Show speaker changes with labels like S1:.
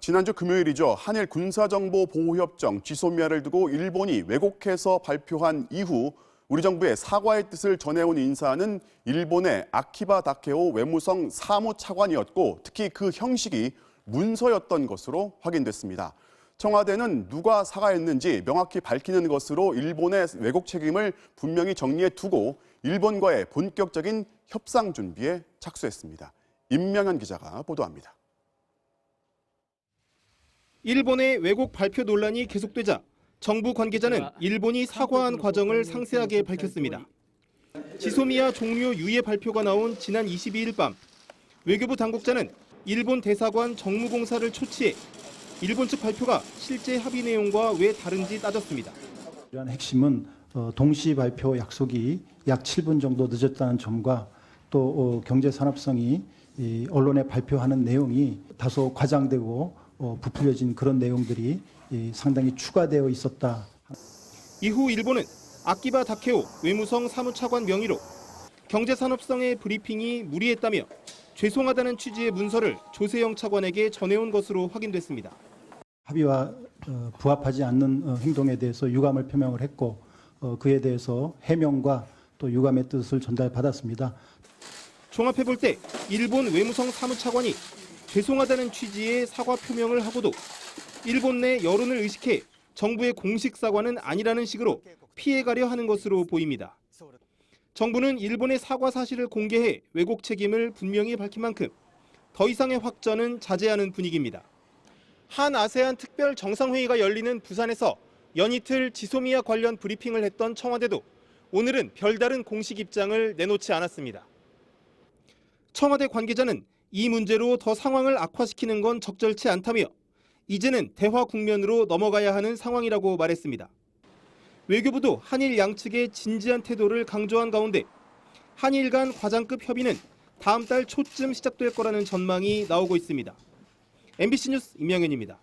S1: 지난주 금요일이죠. 한일 군사정보보호협정 지소미아를 두고 일본이 왜곡해서 발표한 이후 우리 정부의 사과의 뜻을 전해온 인사는 일본의 아키바 다케오 외무성 사무차관이었고 특히 그 형식이 문서였던 것으로 확인됐습니다. 청와대는 누가 사과했는지 명확히 밝히는 것으로 일본의 왜곡 책임을 분명히 정리해 두고 일본과의 본격적인 협상 준비에 착수했습니다. 임명현 기자가 보도합니다.
S2: 일본의 왜곡 발표 논란이 계속되자 정부 관계자는 일본이 사과한 과정을 상세하게 밝혔습니다. 지소미아 종료 유예 발표가 나온 지난 22일 밤 외교부 당국자는 일본 대사관 정무공사를 초치해 일본 측 발표가 실제 합의 내용과 왜 다른지 따졌습니다.
S3: 이러한 핵심은 동시 발표 약속이 약 7분 정도 늦었다는 점과 또 경제산업성이 언론에 발표하는 내용이 다소 과장되고 부풀려진 그런 내용들이 상당히 추가되어 있었다.
S2: 이후 일본은 아키바 다케오 외무성 사무차관 명의로 경제산업성의 브리핑이 무리했다며 죄송하다는 취지의 문서를 조세영 차관에게 전해온 것으로 확인됐습니다.
S3: 합의와 부합하지 않는 행동에 대해서 유감을 표명을 했고 그에 대해서 해명과 또 유감의 뜻을 전달받았습니다.
S2: 종합해볼 때 일본 외무성 사무차관이 죄송하다는 취지의 사과 표명을 하고도 일본 내 여론을 의식해 정부의 공식 사과는 아니라는 식으로 피해가려 하는 것으로 보입니다. 정부는 일본의 사과 사실을 공개해 왜곡 책임을 분명히 밝힌 만큼 더 이상의 확전은 자제하는 분위기입니다. 한 아세안 특별 정상회의가 열리는 부산에서 연이틀 지소미아 관련 브리핑을 했던 청와대도 오늘은 별다른 공식 입장을 내놓지 않았습니다. 청와대 관계자는 이 문제로 더 상황을 악화시키는 건 적절치 않다며 이제는 대화 국면으로 넘어가야 하는 상황이라고 말했습니다. 외교부도 한일 양측의 진지한 태도를 강조한 가운데 한일 간 과장급 협의는 다음 달 초쯤 시작될 거라는 전망이 나오고 있습니다. MBC 뉴스 임영현입니다.